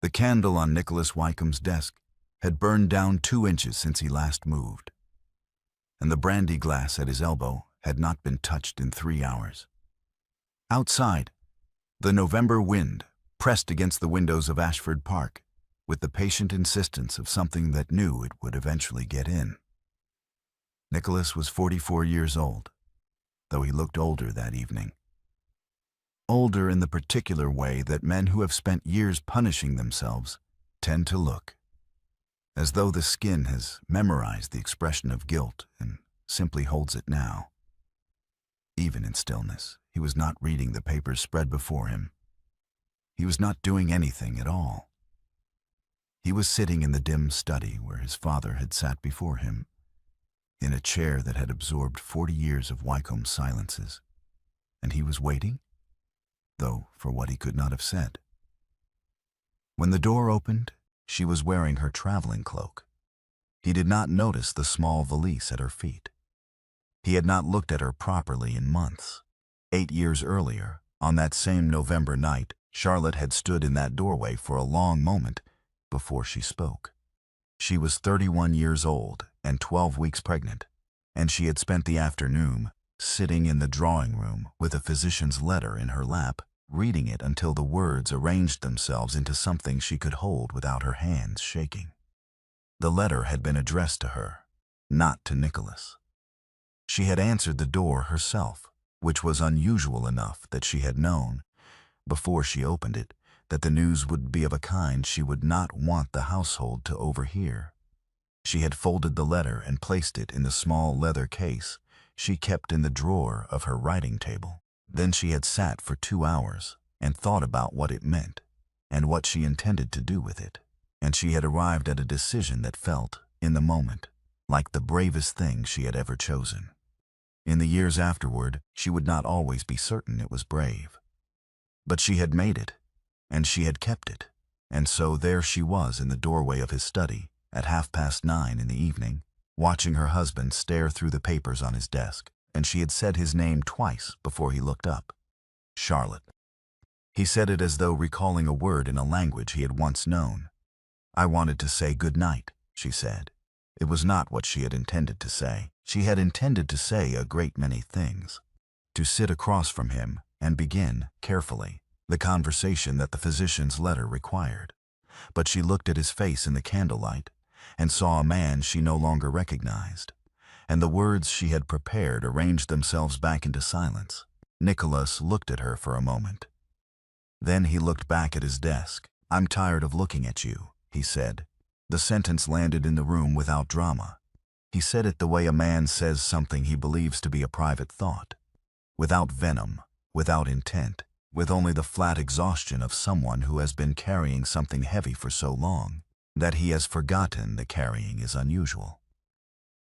The candle on Nicholas Wycomb's desk had burned down 2 inches since he last moved, and the brandy glass at his elbow had not been touched in 3 hours. Outside, the November wind pressed against the windows of Asheford Park with the patient insistence of something that knew it would eventually get in. Nicholas was 44 years old, though he looked older that evening. Older in the particular way that men who have spent years punishing themselves tend to look, as though the skin has memorized the expression of guilt and simply holds it now. Even in stillness, he was not reading the papers spread before him. He was not doing anything at all. He was sitting in the dim study where his father had sat before him, in a chair that had absorbed 40 years of Wycomb's silences, and he was waiting, though for what he could not have said. When the door opened, she was wearing her traveling cloak. He did not notice the small valise at her feet. He had not looked at her properly in months. 8 years earlier, on that same November night, Charlotte had stood in that doorway for a long moment before she spoke. She was 31 years old and 12 weeks pregnant, and she had spent the afternoon sitting in the drawing room with a physician's letter in her lap, reading it until the words arranged themselves into something she could hold without her hands shaking. The letter had been addressed to her, not to Nicholas. She had answered the door herself, which was unusual enough that she had known, before she opened it, that the news would be of a kind she would not want the household to overhear. She had folded the letter and placed it in the small leather case she kept in the drawer of her writing table. Then she had sat for 2 hours and thought about what it meant and what she intended to do with it, and she had arrived at a decision that felt, in the moment, like the bravest thing she had ever chosen. In the years afterward, she would not always be certain it was brave. But she had made it, and she had kept it, and so there she was in the doorway of his study at 9:30 in the evening, watching her husband stare through the papers on his desk, and she had said his name twice before he looked up. Charlotte. He said it as though recalling a word in a language he had once known. "I wanted to say good night," she said. It was not what she had intended to say. She had intended to say a great many things. To sit across from him and begin, carefully, the conversation that the physician's letter required. But she looked at his face in the candlelight and saw a man she no longer recognized, and the words she had prepared arranged themselves back into silence. Nicholas looked at her for a moment. Then he looked back at his desk. "I'm tired of looking at you," he said. The sentence landed in the room without drama. He said it the way a man says something he believes to be a private thought, without venom, without intent, with only the flat exhaustion of someone who has been carrying something heavy for so long that he has forgotten the carrying is unusual.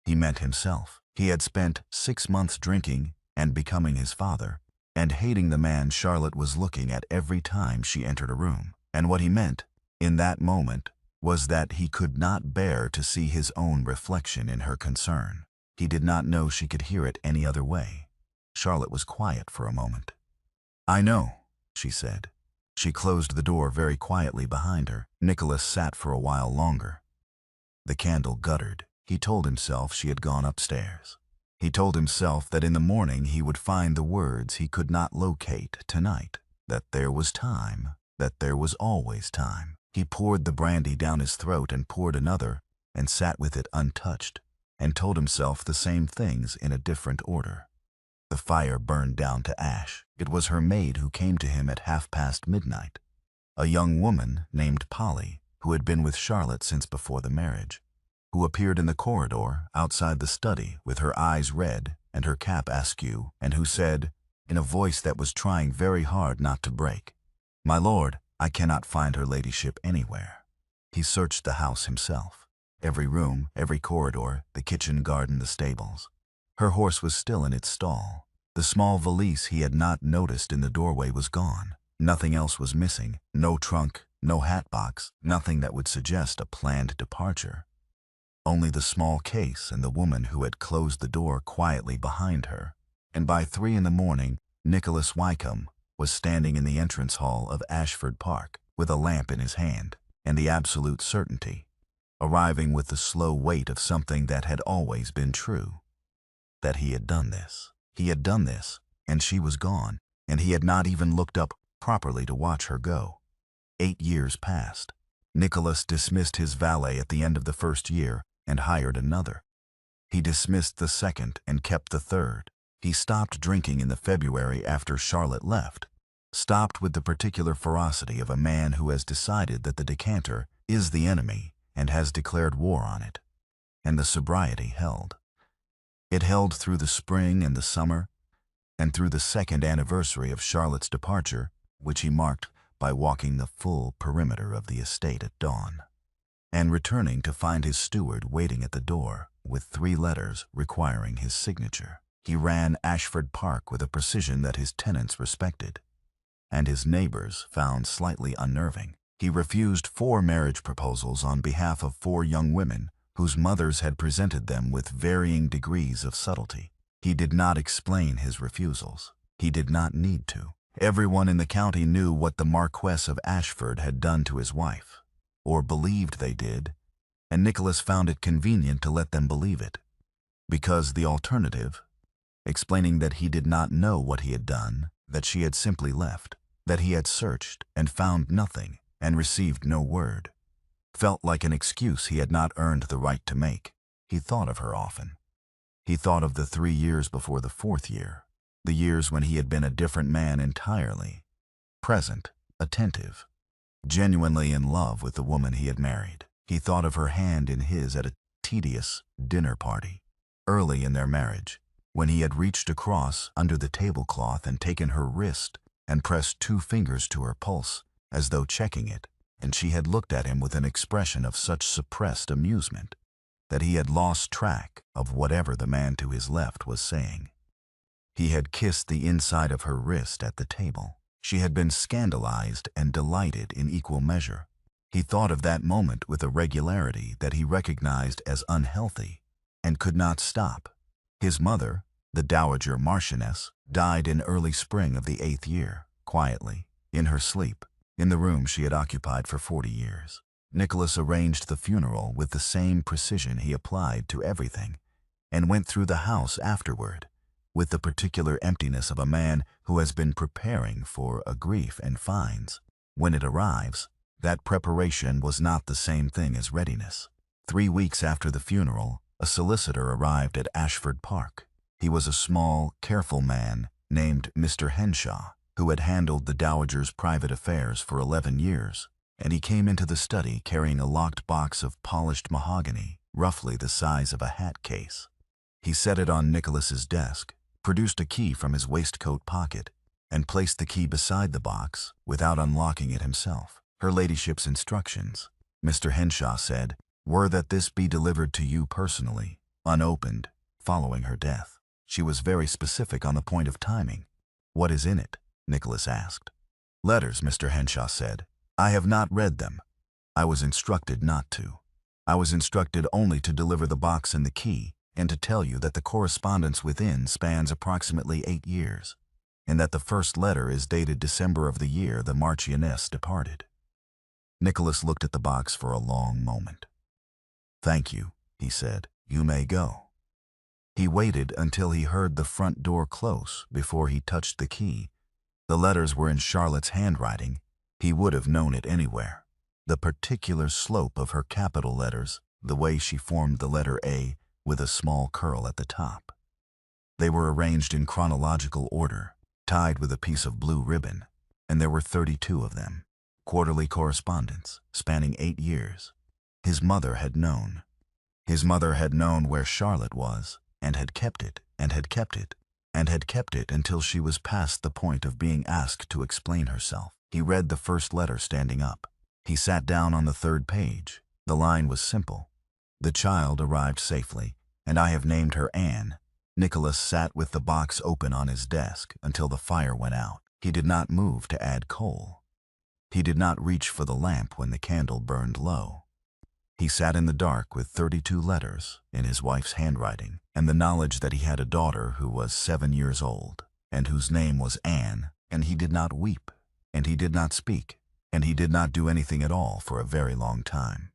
He meant himself. He had spent 6 months drinking and becoming his father, and hating the man Charlotte was looking at every time she entered a room. And what he meant, in that moment, was that he could not bear to see his own reflection in her concern. He did not know she could hear it any other way. Charlotte was quiet for a moment. "I know," she said. She closed the door very quietly behind her. Nicholas sat for a while longer. The candle guttered. He told himself she had gone upstairs. He told himself that in the morning he would find the words he could not locate tonight, that there was time, that there was always time. He poured the brandy down his throat and poured another, and sat with it untouched, and told himself the same things in a different order. The fire burned down to ash. It was her maid who came to him at midnight, a young woman named Polly, who had been with Charlotte since before the marriage, who appeared in the corridor outside the study with her eyes red and her cap askew, and who said, in a voice that was trying very hard not to break, "My lord, I cannot find her ladyship anywhere." He searched the house himself. Every room, every corridor, the kitchen, garden, the stables. Her horse was still in its stall. The small valise he had not noticed in the doorway was gone. Nothing else was missing. No trunk, no hat box, nothing that would suggest a planned departure. Only the small case and the woman who had closed the door quietly behind her. And by 3 in the morning, Nicholas Wycombe was standing in the entrance hall of Asheford Park with a lamp in his hand. and the absolute certainty, arriving with the slow weight of something that had always been true. That he had done this. He had done this, and she was gone, and he had not even looked up properly to watch her go. 8 years passed. Nicholas dismissed his valet at the end of the first year and hired another. He dismissed the second and kept the third. He stopped drinking in the February after Charlotte left, stopped with the particular ferocity of a man who has decided that the decanter is the enemy and has declared war on it. And the sobriety held. It held through the spring and the summer, and through the second anniversary of Charlotte's departure, which he marked by walking the full perimeter of the estate at dawn, and returning to find his steward waiting at the door with 3 letters requiring his signature. He ran Asheford Park with a precision that his tenants respected, and his neighbors found slightly unnerving. He refused 4 marriage proposals on behalf of 4 young women whose mothers had presented them with varying degrees of subtlety. He did not explain his refusals. He did not need to. Everyone in the county knew what the Marquess of Asheford had done to his wife, or believed they did, and Nicholas found it convenient to let them believe it, because the alternative, explaining that he did not know what he had done, that she had simply left, that he had searched and found nothing and received no word, felt like an excuse he had not earned the right to make. He thought of her often. He thought of the 3 years before the 4th year, the years when he had been a different man entirely, present, attentive, genuinely in love with the woman he had married. He thought of her hand in his at a tedious dinner party, early in their marriage, when he had reached across under the tablecloth and taken her wrist and pressed 2 fingers to her pulse, as though checking it, and she had looked at him with an expression of such suppressed amusement that he had lost track of whatever the man to his left was saying. He had kissed the inside of her wrist at the table. She had been scandalized and delighted in equal measure. He thought of that moment with a regularity that he recognized as unhealthy and could not stop. His mother, the Dowager Marchioness, died in early spring of the 8th year, quietly, in her sleep, in the room she had occupied for 40 years. Nicholas arranged the funeral with the same precision he applied to everything, and went through the house afterward, with the particular emptiness of a man who has been preparing for a grief and finds, when it arrives, that preparation was not the same thing as readiness. 3 weeks after the funeral, a solicitor arrived at Asheford Park. He was a small, careful man named Mr. Henshaw, who had handled the Dowager's private affairs for 11 years, and he came into the study carrying a locked box of polished mahogany, roughly the size of a hat case. He set it on Nicholas's desk, produced a key from his waistcoat pocket, and placed the key beside the box without unlocking it himself. Her ladyship's instructions, Mr. Henshaw said, were that this be delivered to you personally, unopened, following her death. She was very specific on the point of timing. "What is in it?" Nicholas asked. "Letters," Mr. Henshaw said. "I have not read them. I was instructed not to. I was instructed only to deliver the box and the key, and to tell you that the correspondence within spans approximately 8 years, and that the first letter is dated December of the year the Marchioness departed." Nicholas looked at the box for a long moment. "Thank you," he said. "You may go." He waited until he heard the front door close before he touched the key. The letters were in Charlotte's handwriting. He would have known it anywhere. The particular slope of her capital letters, the way she formed the letter A with a small curl at the top. They were arranged in chronological order, tied with a piece of blue ribbon, and there were 32 of them. Quarterly correspondence, spanning 8 years. His mother had known. His mother had known where Charlotte was, and had kept it, and had kept it, and had kept it until she was past the point of being asked to explain herself. He read the first letter standing up. He sat down on the 3rd page. The line was simple. "The child arrived safely, and I have named her Anne." Nicholas sat with the box open on his desk until the fire went out. He did not move to add coal. He did not reach for the lamp when the candle burned low. He sat in the dark with 32 letters in his wife's handwriting, and the knowledge that he had a daughter who was 7 years old, and whose name was Anne, and he did not weep, and he did not speak, and he did not do anything at all for a very long time.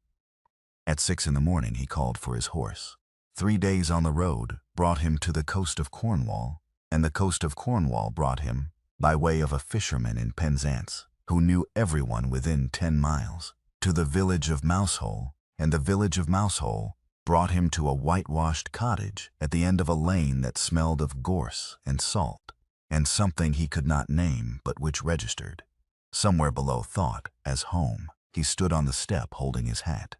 At 6 in the morning he called for his horse. 3 days on the road brought him to the coast of Cornwall, and the coast of Cornwall brought him, by way of a fisherman in Penzance, who knew everyone within 10 miles, to the village of Mousehole, and the village of Mousehole brought him to a whitewashed cottage at the end of a lane that smelled of gorse and salt, and something he could not name but which registered, somewhere below thought, as home. He stood on the step holding his hat.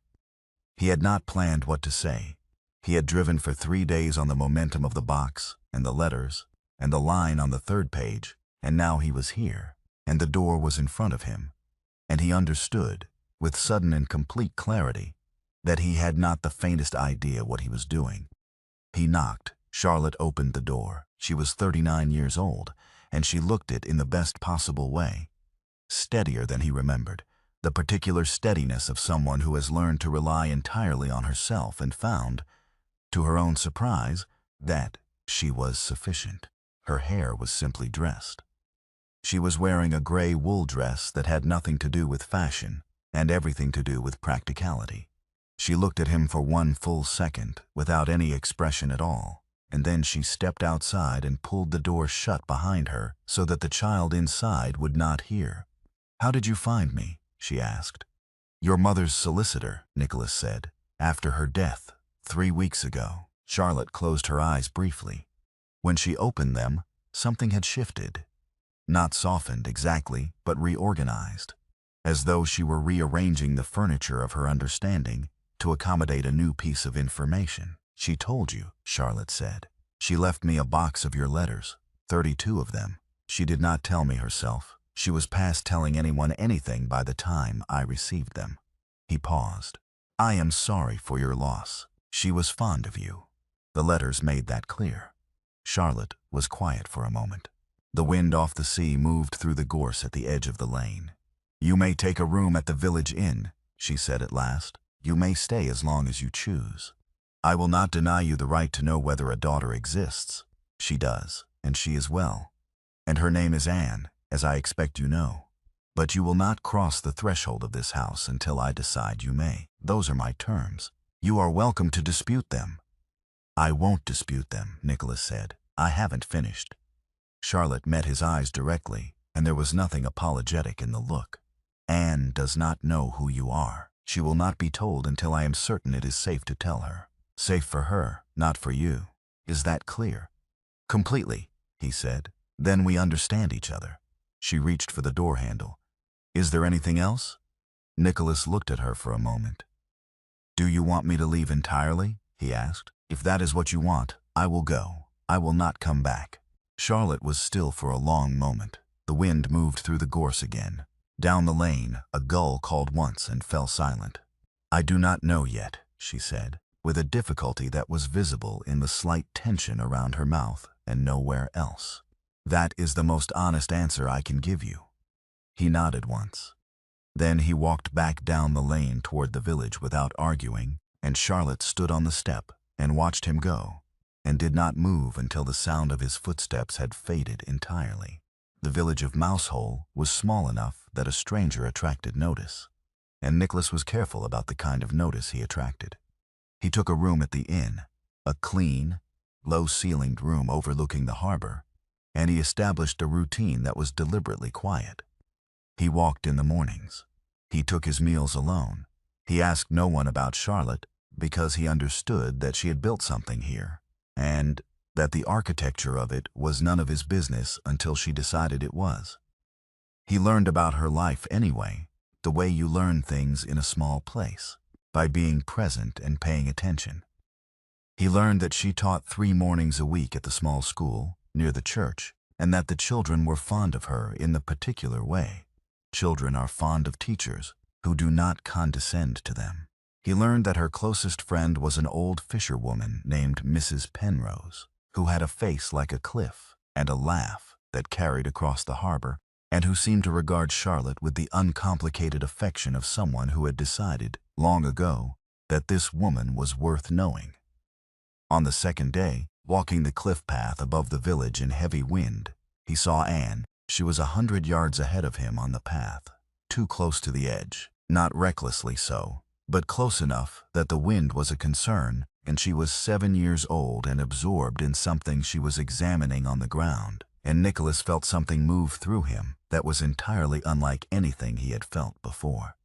He had not planned what to say. He had driven for 3 days on the momentum of the box and the letters and the line on the 3rd page, and now he was here, and the door was in front of him, and he understood, with sudden and complete clarity, that he had not the faintest idea what he was doing. He knocked. Charlotte opened the door. She was 39 years old, and she looked it in the best possible way. Steadier than he remembered, the particular steadiness of someone who has learned to rely entirely on herself and found, to her own surprise, that she was sufficient. Her hair was simply dressed. She was wearing a gray wool dress that had nothing to do with fashion and everything to do with practicality. She looked at him for 1 full second without any expression at all, and then she stepped outside and pulled the door shut behind her so that the child inside would not hear. "How did you find me?" she asked. "Your mother's solicitor," Nicholas said, "after her death, 3 weeks ago." Charlotte closed her eyes briefly. When she opened them, something had shifted. Not softened exactly, but reorganized, as though she were rearranging the furniture of her understanding to accommodate a new piece of information. "She told you," Charlotte said. "She left me a box of your letters, 32 of them. She did not tell me herself. She was past telling anyone anything by the time I received them." He paused. "I am sorry for your loss. She was fond of you." The letters made that clear. Charlotte was quiet for a moment. The wind off the sea moved through the gorse at the edge of the lane. "You may take a room at the village inn," she said at last. "You may stay as long as you choose. I will not deny you the right to know whether a daughter exists. She does, and she is well. And her name is Anne, as I expect you know. But you will not cross the threshold of this house until I decide you may. Those are my terms. You are welcome to dispute them." "I won't dispute them," Nicholas said. "I haven't finished." Charlotte met his eyes directly, and there was nothing apologetic in the look. "Anne does not know who you are. She will not be told until I am certain it is safe to tell her. Safe for her, not for you. Is that clear?" "Completely," he said. "Then we understand each other." She reached for the door handle. "Is there anything else?" Nicholas looked at her for a moment. "Do you want me to leave entirely?" he asked. "If that is what you want, I will go. I will not come back." Charlotte was still for a long moment. The wind moved through the gorse again. Down the lane, a gull called once and fell silent. "I do not know yet," she said, with a difficulty that was visible in the slight tension around her mouth and nowhere else. "That is the most honest answer I can give you." He nodded once. Then he walked back down the lane toward the village without arguing, and Charlotte stood on the step and watched him go, and did not move until the sound of his footsteps had faded entirely. The village of Mousehole was small enough that a stranger attracted notice, and Nicholas was careful about the kind of notice he attracted. He took a room at the inn, a clean, low-ceilinged room overlooking the harbor, and he established a routine that was deliberately quiet. He walked in the mornings. He took his meals alone. He asked no one about Charlotte because he understood that she had built something here, and that the architecture of it was none of his business until she decided it was. He learned about her life anyway, the way you learn things in a small place, by being present and paying attention. He learned that she taught 3 mornings a week at the small school near the church, and that the children were fond of her in the particular way. Children are fond of teachers who do not condescend to them. He learned that her closest friend was an old fisherwoman named Mrs. Penrose, who had a face like a cliff and a laugh that carried across the harbor, and who seemed to regard Charlotte with the uncomplicated affection of someone who had decided, long ago, that this woman was worth knowing. On the second day, walking the cliff path above the village in heavy wind, he saw Anne. She was 100 yards ahead of him on the path. too close to the edge, not recklessly so, but close enough that the wind was a concern, and she was 7 years old and absorbed in something she was examining on the ground, and Nicholas felt something move through him that was entirely unlike anything he had felt before.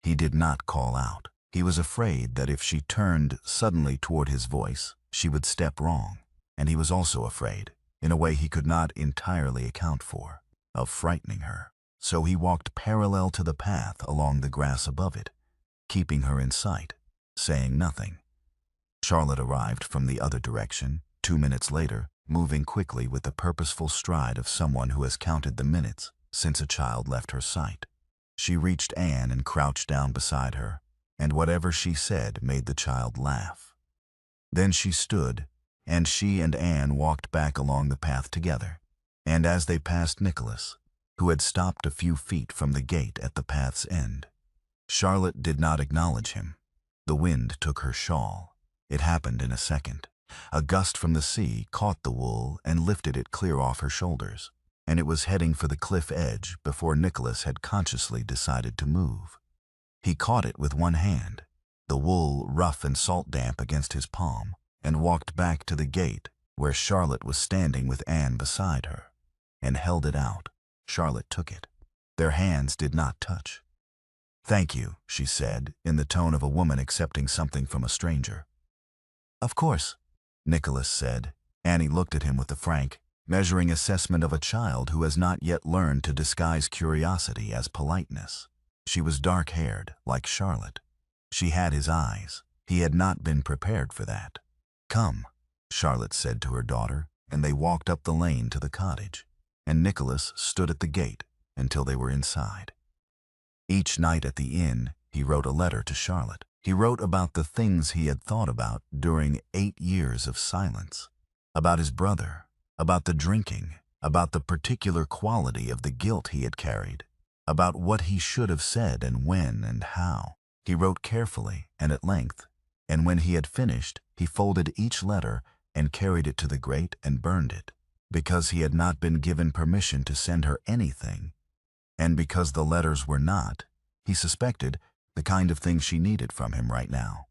He did not call out. He was afraid that if she turned suddenly toward his voice, she would step wrong, and he was also afraid, in a way he could not entirely account for, of frightening her. So he walked parallel to the path along the grass above it, keeping her in sight, saying nothing. Charlotte arrived from the other direction, 2 minutes later, moving quickly with the purposeful stride of someone who has counted the minutes since a child left her sight. She reached Anne and crouched down beside her, and whatever she said made the child laugh. Then she stood, and she and Anne walked back along the path together, and as they passed Nicholas, who had stopped a few feet from the gate at the path's end, Charlotte did not acknowledge him. The wind took her shawl. It happened in a second. A gust from the sea caught the wool and lifted it clear off her shoulders, and it was heading for the cliff edge before Nicholas had consciously decided to move. He caught it with one hand, the wool rough and salt-damp against his palm, and walked back to the gate where Charlotte was standing with Anne beside her, and held it out. Charlotte took it. Their hands did not touch. "Thank you," she said, in the tone of a woman accepting something from a stranger. "Of course," Nicholas said. Annie looked at him with the frank, measuring assessment of a child who has not yet learned to disguise curiosity as politeness. She was dark-haired, like Charlotte. She had his eyes. He had not been prepared for that. "Come," Charlotte said to her daughter, and they walked up the lane to the cottage, and Nicholas stood at the gate until they were inside. Each night at the inn, he wrote a letter to Charlotte. He wrote about the things he had thought about during 8 years of silence, about his brother, about the drinking, about the particular quality of the guilt he had carried, about what he should have said and when and how. He wrote carefully and at length, and when he had finished, he folded each letter and carried it to the grate and burned it, because he had not been given permission to send her anything, and because the letters were not, he suspected, the kind of thing she needed from him right now.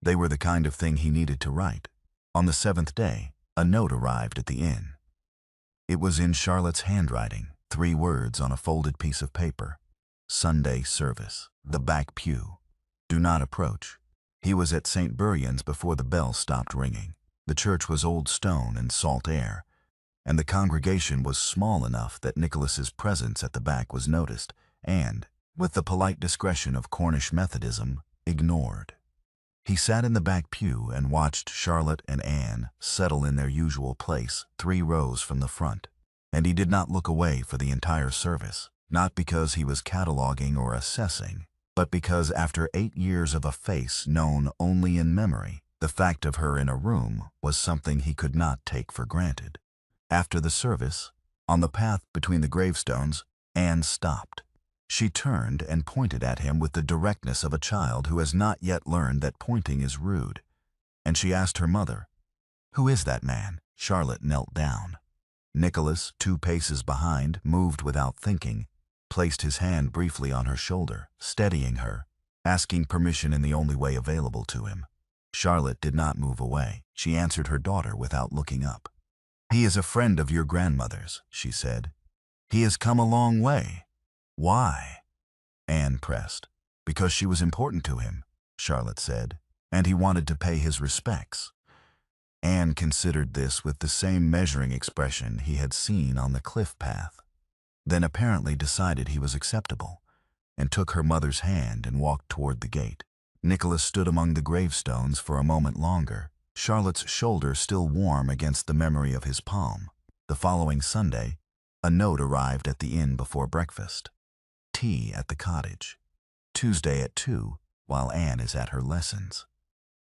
They were the kind of thing he needed to write. On the 7th day, a note arrived at the inn. It was in Charlotte's handwriting, 3 words on a folded piece of paper. Sunday service. The back pew. Do not approach. He was at St. Buryan's before the bell stopped ringing. The church was old stone and salt air, and the congregation was small enough that Nicholas's presence at the back was noticed and, with the polite discretion of Cornish Methodism, ignored. He sat in the back pew and watched Charlotte and Anne settle in their usual place 3 rows from the front, and he did not look away for the entire service, not because he was cataloging or assessing, but because after 8 years of a face known only in memory, the fact of her in a room was something he could not take for granted. After the service, on the path between the gravestones, Anne stopped. She turned and pointed at him with the directness of a child who has not yet learned that pointing is rude, and she asked her mother, "Who is that man?" Charlotte knelt down. Nicholas, 2 paces behind, moved without thinking, placed his hand briefly on her shoulder, steadying her, asking permission in the only way available to him. Charlotte did not move away. She answered her daughter without looking up. "He is a friend of your grandmother's," she said. "He has come a long way." "Why?" Anne pressed. "Because she was important to him," Charlotte said, "and he wanted to pay his respects." Anne considered this with the same measuring expression he had seen on the cliff path, then apparently decided he was acceptable, and took her mother's hand and walked toward the gate. Nicholas stood among the gravestones for a moment longer, Charlotte's shoulder still warm against the memory of his palm. The following Sunday, a note arrived at the inn before breakfast. Tea at the cottage. Tuesday at 2, while Anne is at her lessons.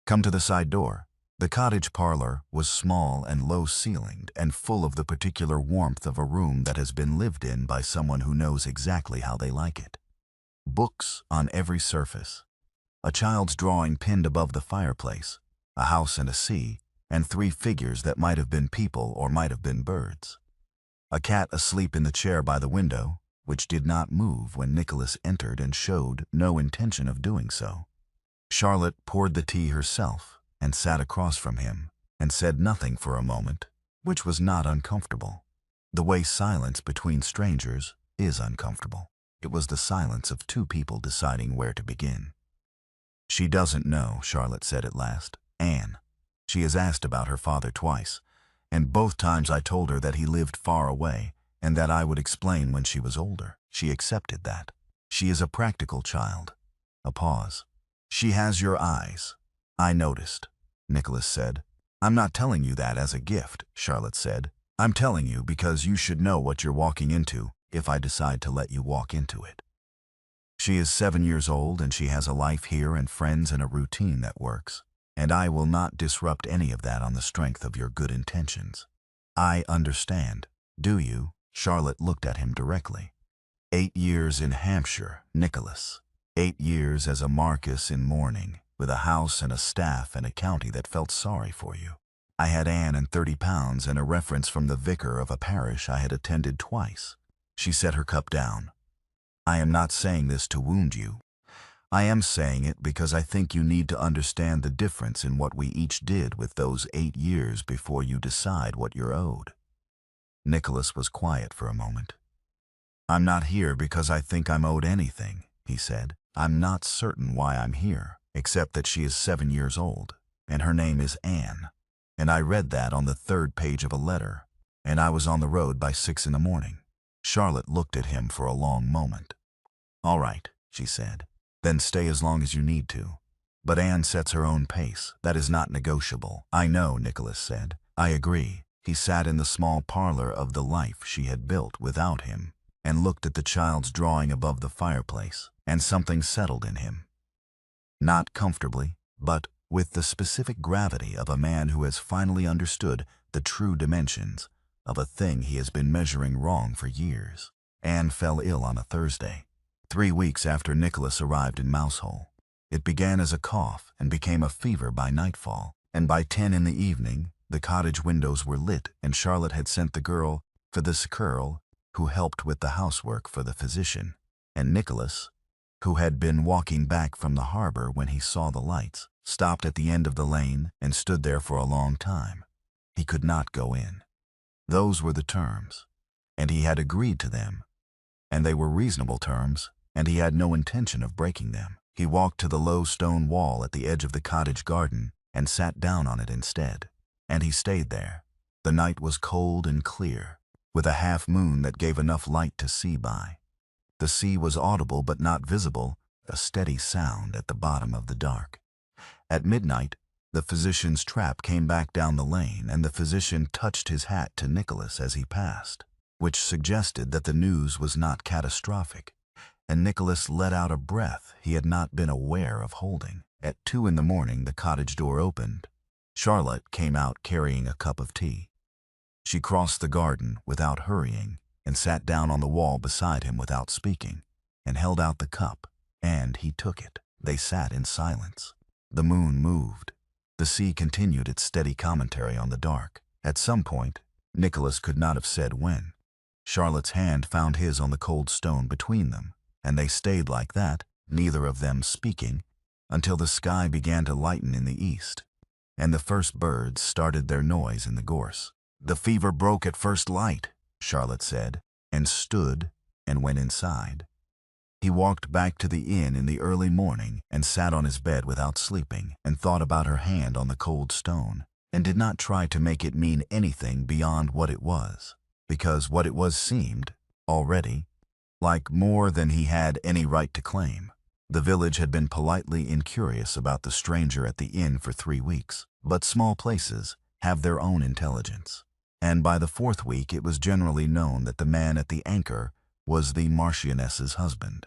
Come to the side door. The cottage parlor was small and low-ceilinged and full of the particular warmth of a room that has been lived in by someone who knows exactly how they like it. Books on every surface. A child's drawing pinned above the fireplace, a house and a sea, and 3 figures that might have been people or might have been birds. A cat asleep in the chair by the window, which did not move when Nicholas entered and showed no intention of doing so. Charlotte poured the tea herself and sat across from him and said nothing for a moment, which was not uncomfortable. The way silence between strangers is uncomfortable. It was the silence of two people deciding where to begin. "She doesn't know," Charlotte said at last. "Anne. She has asked about her father twice, and both times I told her that he lived far away and that I would explain when she was older. She accepted that. She is a practical child." A pause. "She has your eyes. I noticed," Nicholas said. "I'm not telling you that as a gift," Charlotte said. "I'm telling you because you should know what you're walking into if I decide to let you walk into it. She is 7 years old and she has a life here and friends and a routine that works, and I will not disrupt any of that on the strength of your good intentions. I understand. Do you?" Charlotte looked at him directly. 8 years in Hampshire, Nicholas. 8 years as a Marquess in mourning, with a house and a staff and a county that felt sorry for you. I had Anne and £30 and a reference from the vicar of a parish I had attended twice. She set her cup down. "I am not saying this to wound you. I am saying it because I think you need to understand the difference in what we each did with those 8 years before you decide what you're owed." Nicholas was quiet for a moment. "I'm not here because I think I'm owed anything," he said. "I'm not certain why I'm here, except that she is 7 years old, and her name is Anne. And I read that on the 3rd page of a letter, and I was on the road by 6 in the morning. Charlotte looked at him for a long moment. "All right," she said. "Then stay as long as you need to. But Anne sets her own pace. That is not negotiable." "I know," Nicholas said. "I agree." He sat in the small parlor of the life she had built without him and looked at the child's drawing above the fireplace, and something settled in him. Not comfortably, but with the specific gravity of a man who has finally understood the true dimensions of a thing he has been measuring wrong for years. Anne fell ill on a Thursday, 3 weeks after Nicholas arrived in Mousehole. It began as a cough and became a fever by nightfall, and by 10 in the evening, the cottage windows were lit and Charlotte had sent the girl for the girl who helped with the housework for the physician, and Nicholas, who had been walking back from the harbor when he saw the lights, stopped at the end of the lane and stood there for a long time. He could not go in. Those were the terms, and he had agreed to them, and they were reasonable terms, and he had no intention of breaking them. He walked to the low stone wall at the edge of the cottage garden and sat down on it instead, and he stayed there. The night was cold and clear, with a half moon that gave enough light to see by. The sea was audible but not visible, a steady sound at the bottom of the dark. At midnight, the physician's trap came back down the lane, and the physician touched his hat to Nicholas as he passed, which suggested that the news was not catastrophic, and Nicholas let out a breath he had not been aware of holding. At 2 in the morning, the cottage door opened. Charlotte came out carrying a cup of tea. She crossed the garden without hurrying and sat down on the wall beside him without speaking, and held out the cup, and he took it. They sat in silence. The moon moved. The sea continued its steady commentary on the dark. At some point, Nicholas could not have said when, Charlotte's hand found his on the cold stone between them, and they stayed like that, neither of them speaking, until the sky began to lighten in the east, and the first birds started their noise in the gorse. "The fever broke at first light," Charlotte said, and stood and went inside. He walked back to the inn in the early morning and sat on his bed without sleeping and thought about her hand on the cold stone, and did not try to make it mean anything beyond what it was, because what it was seemed, already, like more than he had any right to claim. The village had been politely incurious about the stranger at the inn for 3 weeks, but small places have their own intelligence, and by the 4th week it was generally known that the man at the anchor was the Marchioness's husband.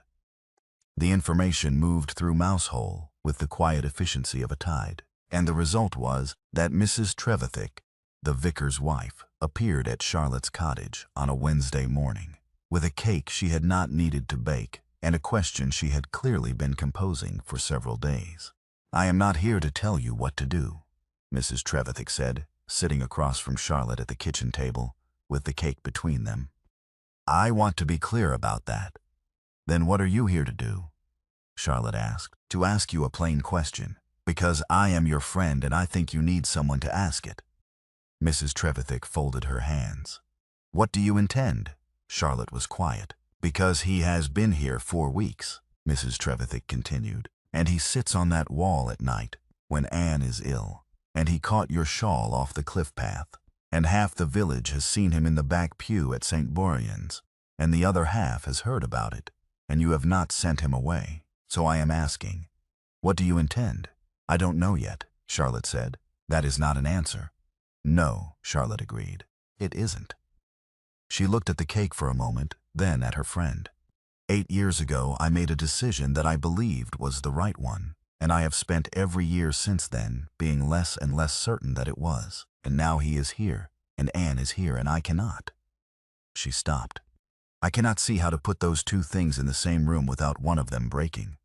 The information moved through Mousehole with the quiet efficiency of a tide, and the result was that Mrs. Trevithick, the vicar's wife, appeared at Charlotte's cottage on a Wednesday morning, with a cake she had not needed to bake and a question she had clearly been composing for several days. "I am not here to tell you what to do," Mrs. Trevithick said, sitting across from Charlotte at the kitchen table, with the cake between them. I want to be clear about that. Then what are you here to do? Charlotte asked. To ask you a plain question, because I am your friend and I think you need someone to ask it. Mrs. Trevithick folded her hands. What do you intend? Charlotte was quiet. Because he has been here 4 weeks, Mrs. Trevithick continued, and he sits on that wall at night when Anne is ill, and he caught your shawl off the cliff path, and half the village has seen him in the back pew at St. Buryan's, and the other half has heard about it, and you have not sent him away. So I am asking, what do you intend? I don't know yet, Charlotte said. That is not an answer. No, Charlotte agreed. It isn't. She looked at the cake for a moment, then at her friend. 8 years ago, I made a decision that I believed was the right one, and I have spent every year since then being less and less certain that it was. And now he is here, and Anne is here, and I cannot. She stopped. I cannot see how to put those two things in the same room without one of them breaking.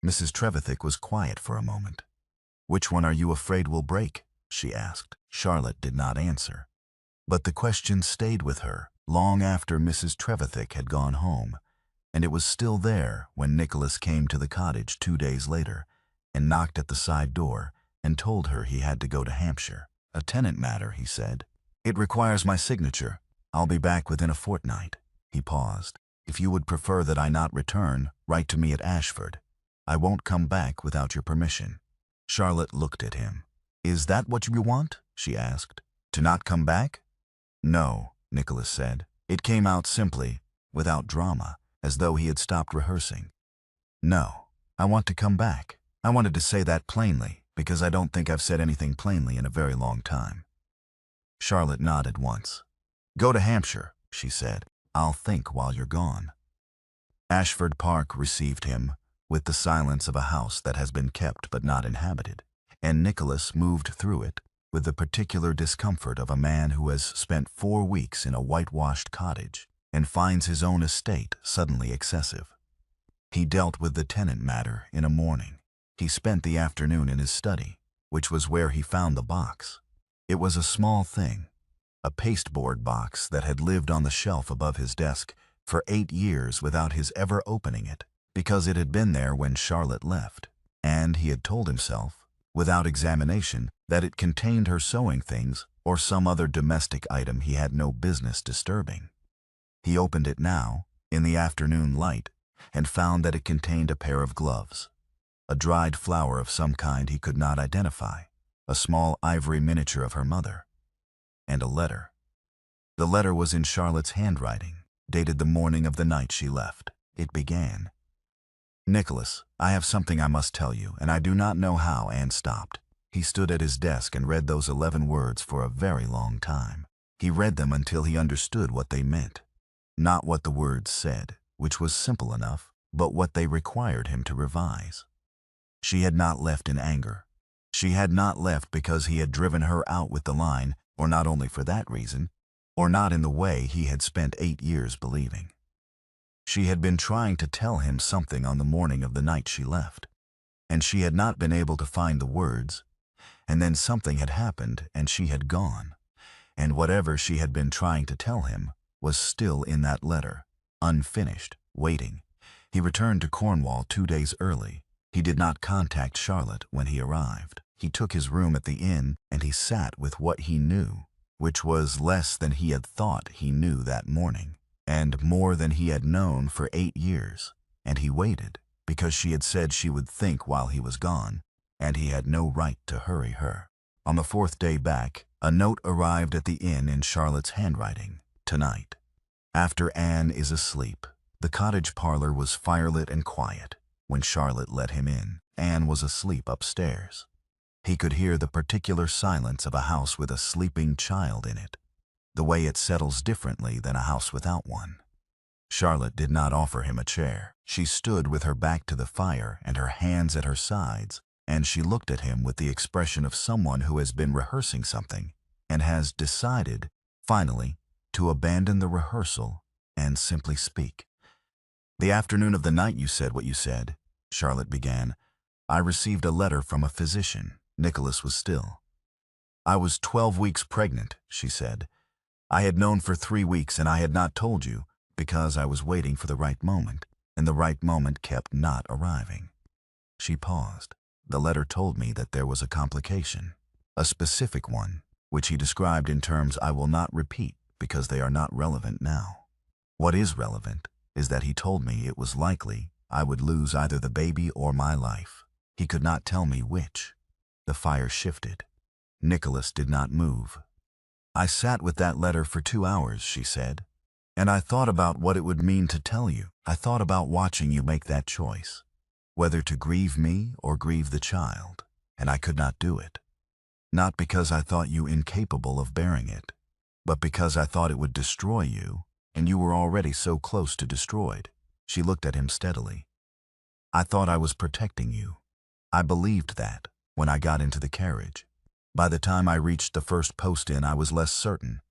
Mrs. Trevithick was quiet for a moment. Which one are you afraid will break? She asked. Charlotte did not answer. But the question stayed with her long after Mrs. Trevithick had gone home, and it was still there when Nicholas came to the cottage 2 days later and knocked at the side door and told her he had to go to Hampshire. A tenant matter, he said. It requires my signature. I'll be back within a fortnight. He paused. If you would prefer that I not return, write to me at Asheford. I won't come back without your permission. Charlotte looked at him. Is that what you want? She asked. To not come back? No, Nicholas said. It came out simply, without drama, as though he had stopped rehearsing. No, I want to come back. I wanted to say that plainly, because I don't think I've said anything plainly in a very long time. Charlotte nodded once. Go to Hampshire, she said. I'll think while you're gone. Ashford Park received him with the silence of a house that has been kept but not inhabited, and Nicholas moved through it with the particular discomfort of a man who has spent 4 weeks in a whitewashed cottage and finds his own estate suddenly excessive. He dealt with the tenant matter in a morning. He spent the afternoon in his study, which was where he found the box. It was a small thing, a pasteboard box that had lived on the shelf above his desk for 8 years without his ever opening it, because it had been there when Charlotte left, and he had told himself, without examination, that it contained her sewing things or some other domestic item he had no business disturbing. He opened it now, in the afternoon light, and found that it contained a pair of gloves, a dried flower of some kind he could not identify, a small ivory miniature of her mother, and a letter. The letter was in Charlotte's handwriting, dated the morning of the night she left. It began, Nicholas, I have something I must tell you, and I do not know how. Anne stopped. He stood at his desk and read those 11 words for a very long time. He read them until he understood what they meant. Not what the words said, which was simple enough, but what they required him to revise. She had not left in anger. She had not left because he had driven her out with the line, or not only for that reason, or not in the way he had spent 8 years believing. She had been trying to tell him something on the morning of the night she left, and she had not been able to find the words, and then something had happened and she had gone, and whatever she had been trying to tell him was still in that letter, unfinished, waiting. He returned to Cornwall 2 days early. He did not contact Charlotte when he arrived. He took his room at the inn and he sat with what he knew, which was less than he had thought he knew that morning, and more than he had known for 8 years, and he waited, because she had said she would think while he was gone, and he had no right to hurry her. On the 4th day back, a note arrived at the inn in Charlotte's handwriting. Tonight, after Anne is asleep. The cottage parlor was firelit and quiet. When Charlotte let him in, Anne was asleep upstairs. He could hear the particular silence of a house with a sleeping child in it, the way it settles differently than a house without one. Charlotte did not offer him a chair. She stood with her back to the fire and her hands at her sides, and she looked at him with the expression of someone who has been rehearsing something and has decided, finally, to abandon the rehearsal and simply speak. The afternoon of the night you said what you said, Charlotte began, I received a letter from a physician. Nicholas was still. I was 12 weeks pregnant, she said. I had known for 3 weeks and I had not told you, because I was waiting for the right moment, and the right moment kept not arriving. She paused. The letter told me that there was a complication, a specific one, which he described in terms I will not repeat because they are not relevant now. What is relevant is that he told me it was likely I would lose either the baby or my life. He could not tell me which. The fire shifted. Nicholas did not move. I sat with that letter for 2 hours, she said, and I thought about what it would mean to tell you. I thought about watching you make that choice, whether to grieve me or grieve the child, and I could not do it. Not because I thought you incapable of bearing it, but because I thought it would destroy you, and you were already so close to destroyed. She looked at him steadily. I thought I was protecting you. I believed that when I got into the carriage. By the time I reached the first post-in, I was less certain.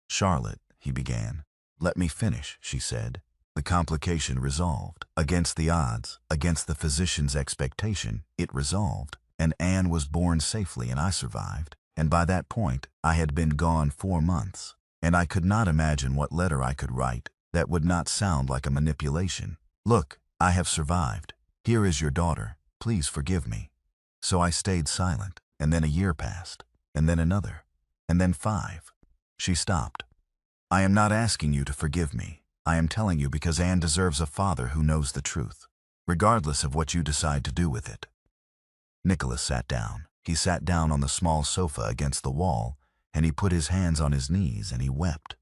Charlotte, he began. Let me finish, she said. The complication resolved. Against the odds, against the physician's expectation, it resolved. And Anne was born safely and I survived. And by that point, I had been gone 4 months. And I could not imagine what letter I could write that would not sound like a manipulation. Look, I have survived. Here is your daughter. Please forgive me. So I stayed silent, and then a year passed, and then another, and then 5. She stopped. I am not asking you to forgive me. I am telling you because Anne deserves a father who knows the truth, regardless of what you decide to do with it. Nicholas sat down. He sat down on the small sofa against the wall, and he put his hands on his knees and he wept.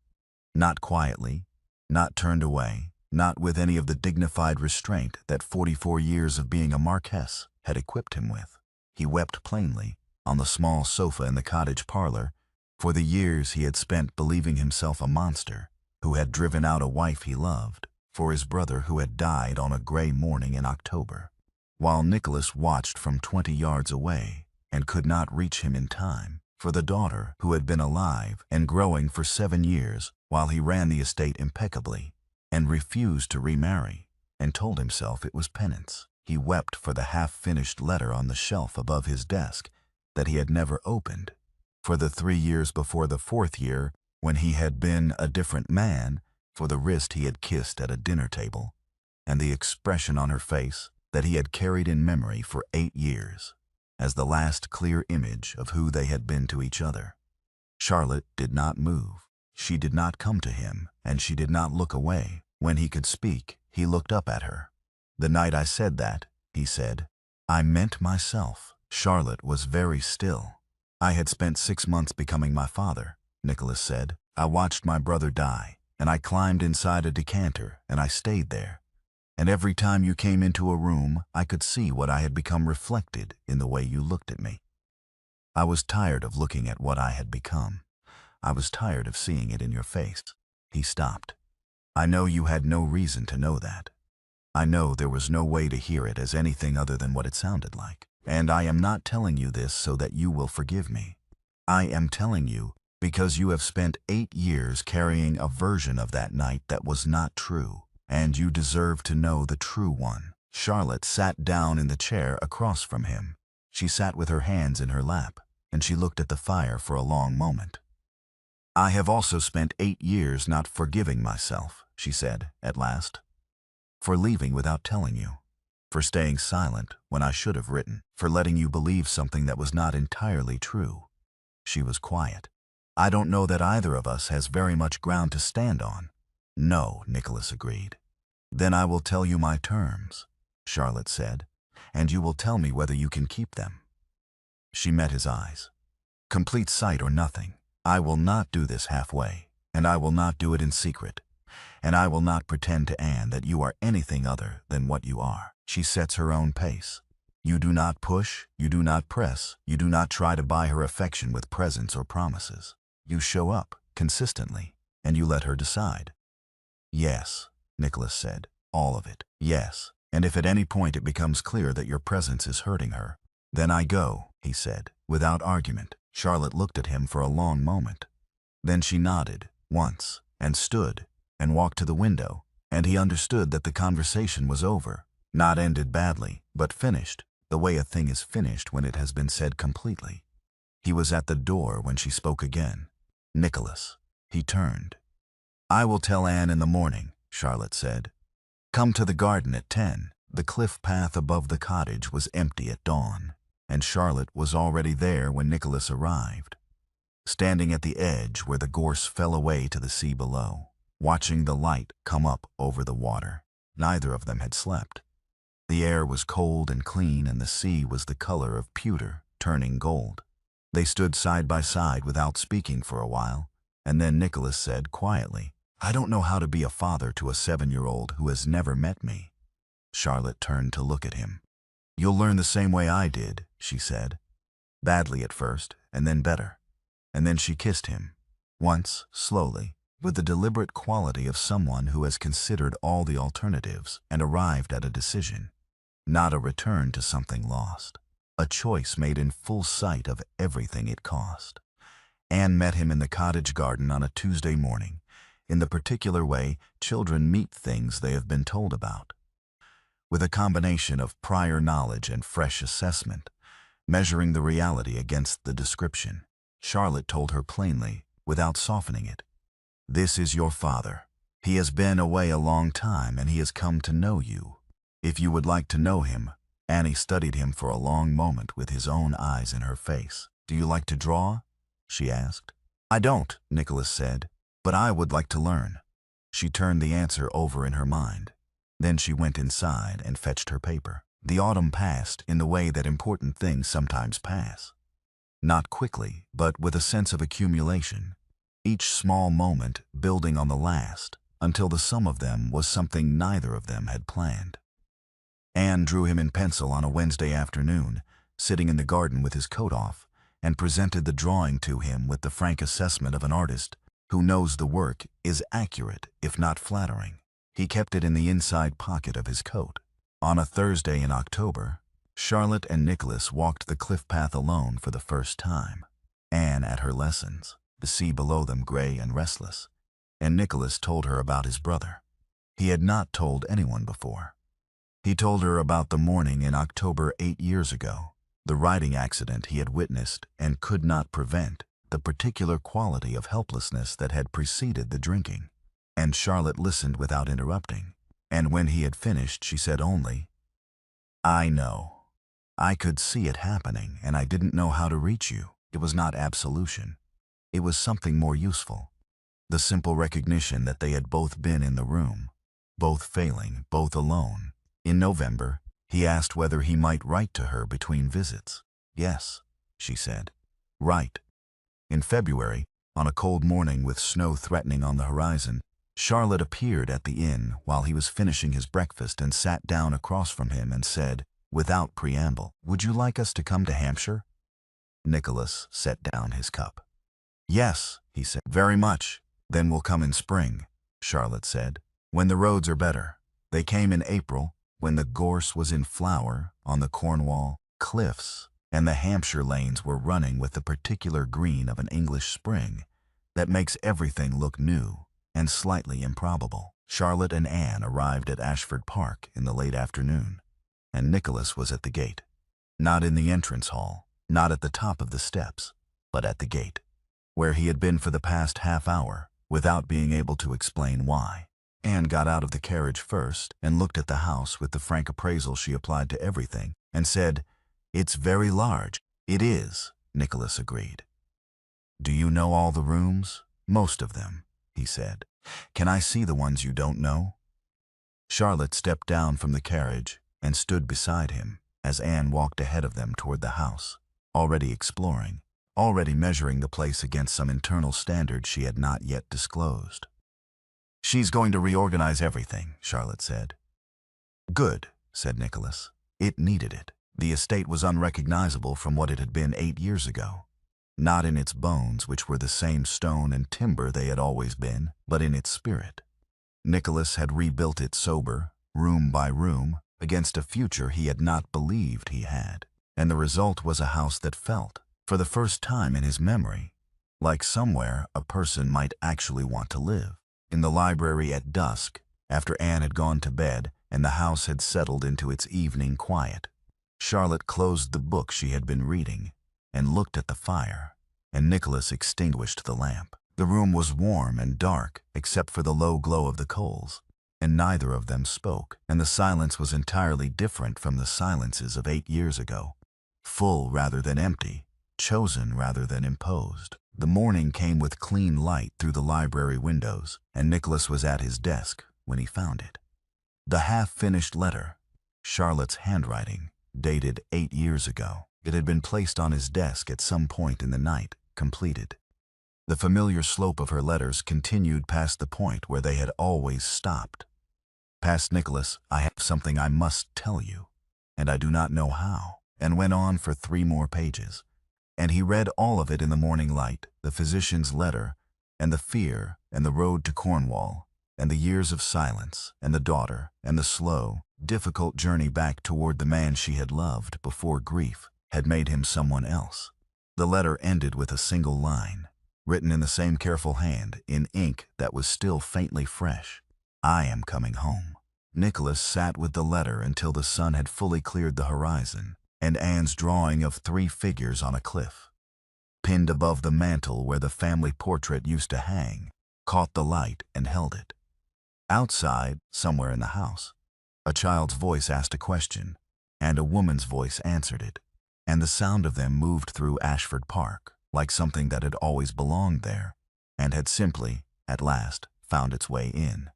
Not quietly, not turned away, not with any of the dignified restraint that 44 years of being a marquess had equipped him with. He wept plainly, on the small sofa in the cottage parlor, for the years he had spent believing himself a monster who had driven out a wife he loved, for his brother who had died on a gray morning in October, while Nicholas watched from 20 yards away and could not reach him in time, for the daughter who had been alive and growing for 7 years while he ran the estate impeccably and refused to remarry and told himself it was penance. He wept for the half-finished letter on the shelf above his desk that he had never opened, for the 3 years before the 4th year when he had been a different man, for the wrist he had kissed at a dinner table, and the expression on her face that he had carried in memory for 8 years as the last clear image of who they had been to each other. Charlotte did not move. She did not come to him, and she did not look away. When he could speak, he looked up at her. The night I said that, he said, I meant myself. Charlotte was very still. I had spent 6 months becoming my father, Nicholas said. I watched my brother die, and I climbed inside a decanter, and I stayed there. And every time you came into a room, I could see what I had become reflected in the way you looked at me. I was tired of looking at what I had become. I was tired of seeing it in your face. He stopped. I know you had no reason to know that. I know there was no way to hear it as anything other than what it sounded like. And I am not telling you this so that you will forgive me. I am telling you because you have spent 8 years carrying a version of that night that was not true, and you deserve to know the true one. Charlotte sat down in the chair across from him. She sat with her hands in her lap, and she looked at the fire for a long moment. I have also spent 8 years not forgiving myself, she said, at last. For leaving without telling you, for staying silent when I should have written, for letting you believe something that was not entirely true. She was quiet. I don't know that either of us has very much ground to stand on. No, Nicholas agreed. Then I will tell you my terms, Charlotte said, and you will tell me whether you can keep them. She met his eyes. Complete sight or nothing. I will not do this halfway, and I will not do it in secret. And I will not pretend to Anne that you are anything other than what you are. She sets her own pace. You do not push, you do not press, you do not try to buy her affection with presents or promises. You show up, consistently, and you let her decide. Yes, Nicholas said, all of it, yes. And if at any point it becomes clear that your presence is hurting her, then I go, he said, without argument. Charlotte looked at him for a long moment. Then she nodded, once, and stood, and walked to the window, and he understood that the conversation was over, not ended badly, but finished, the way a thing is finished when it has been said completely. He was at the door when she spoke again. Nicholas. He turned. I will tell Anne in the morning, Charlotte said. "Come to the garden at 10. The cliff path above the cottage was empty at dawn, and Charlotte was already there when Nicholas arrived, standing at the edge where the gorse fell away to the sea below, watching the light come up over the water. Neither of them had slept. The air was cold and clean, and the sea was the color of pewter turning gold. They stood side by side without speaking for a while, and then Nicholas said quietly, "I don't know how to be a father to a 7-year-old who has never met me." Charlotte turned to look at him. "You'll learn the same way I did," she said. "Badly at first, and then better." And then she kissed him, once, slowly, with the deliberate quality of someone who has considered all the alternatives and arrived at a decision. Not a return to something lost. A choice made in full sight of everything it cost. Anne met him in the cottage garden on a Tuesday morning, in the particular way children meet things they have been told about, with a combination of prior knowledge and fresh assessment, measuring the reality against the description. Charlotte told her plainly, without softening it, "This is your father. He has been away a long time, and he has come to know you. If you would like to know him." Annie studied him for a long moment with his own eyes in her face. "Do you like to draw?" she asked. "I don't," Nicholas said, "but I would like to learn." She turned the answer over in her mind. Then she went inside and fetched her paper. The autumn passed in the way that important things sometimes pass. Not quickly, but with a sense of accumulation, each small moment building on the last, until the sum of them was something neither of them had planned. Anne drew him in pencil on a Wednesday afternoon, sitting in the garden with his coat off, and presented the drawing to him with the frank assessment of an artist who knows the work is accurate if not flattering. He kept it in the inside pocket of his coat. On a Thursday in October, Charlotte and Nicholas walked the cliff path alone for the first time. Anne at her lessons, the sea below them gray and restless, and Nicholas told her about his brother. He had not told anyone before. He told her about the morning in October 8 years ago, the riding accident he had witnessed and could not prevent, the particular quality of helplessness that had preceded the drinking. And Charlotte listened without interrupting, and when he had finished she said only, "I know. I could see it happening, and I didn't know how to reach you. It was not absolution. It was something more useful. The simple recognition that they had both been in the room, both failing, both alone. In November, he asked whether he might write to her between visits. "Yes," she said. "Write." In February, on a cold morning with snow threatening on the horizon, Charlotte appeared at the inn while he was finishing his breakfast and sat down across from him and said, without preamble, "Would you like us to come to Hampshire?" Nicholas set down his cup. "Yes," he said. "Very much. Then we'll come in spring," Charlotte said, "when the roads are better." They came in April, when the gorse was in flower on the Cornwall cliffs, and the Hampshire lanes were running with the particular green of an English spring that makes everything look new and slightly improbable. Charlotte and Anne arrived at Asheford Park in the late afternoon, and Nicholas was at the gate. Not in the entrance hall, not at the top of the steps, but at the gate, where he had been for the past half hour, without being able to explain why. Anne got out of the carriage first and looked at the house with the frank appraisal she applied to everything, and said, "It's very large." "It is," Nicholas agreed. "Do you know all the rooms?" "Most of them," he said. "Can I see the ones you don't know?" Charlotte stepped down from the carriage and stood beside him as Anne walked ahead of them toward the house, already exploring, already measuring the place against some internal standard she had not yet disclosed. "She's going to reorganize everything," Charlotte said. "Good," said Nicholas. It needed it. The estate was unrecognizable from what it had been 8 years ago. Not in its bones, which were the same stone and timber they had always been, but in its spirit. Nicholas had rebuilt it sober, room by room, against a future he had not believed he had, and the result was a house that felt, for the first time in his memory, like somewhere a person might actually want to live. In the library at dusk, after Anne had gone to bed and the house had settled into its evening quiet, Charlotte closed the book she had been reading and looked at the fire, and Nicholas extinguished the lamp. The room was warm and dark except for the low glow of the coals, and neither of them spoke, and the silence was entirely different from the silences of 8 years ago. Full rather than empty, chosen rather than imposed. The morning came with clean light through the library windows, and Nicholas was at his desk when he found it. The half-finished letter, Charlotte's handwriting, dated 8 years ago. It had been placed on his desk at some point in the night, completed. The familiar slope of her letters continued past the point where they had always stopped. Past Nicholas, "I have something I must tell you, and I do not know how," and went on for 3 more pages. And he read all of it in the morning light, the physician's letter, and the fear, and the road to Cornwall, and the years of silence, and the daughter, and the slow, difficult journey back toward the man she had loved before grief had made him someone else. The letter ended with a single line, written in the same careful hand, in ink that was still faintly fresh. "I am coming home." Nicholas sat with the letter until the sun had fully cleared the horizon, and Anne's drawing of 3 figures on a cliff, pinned above the mantel where the family portrait used to hang, caught the light and held it. Outside, somewhere in the house, a child's voice asked a question, and a woman's voice answered it, and the sound of them moved through Asheford Park, like something that had always belonged there, and had simply, at last, found its way in.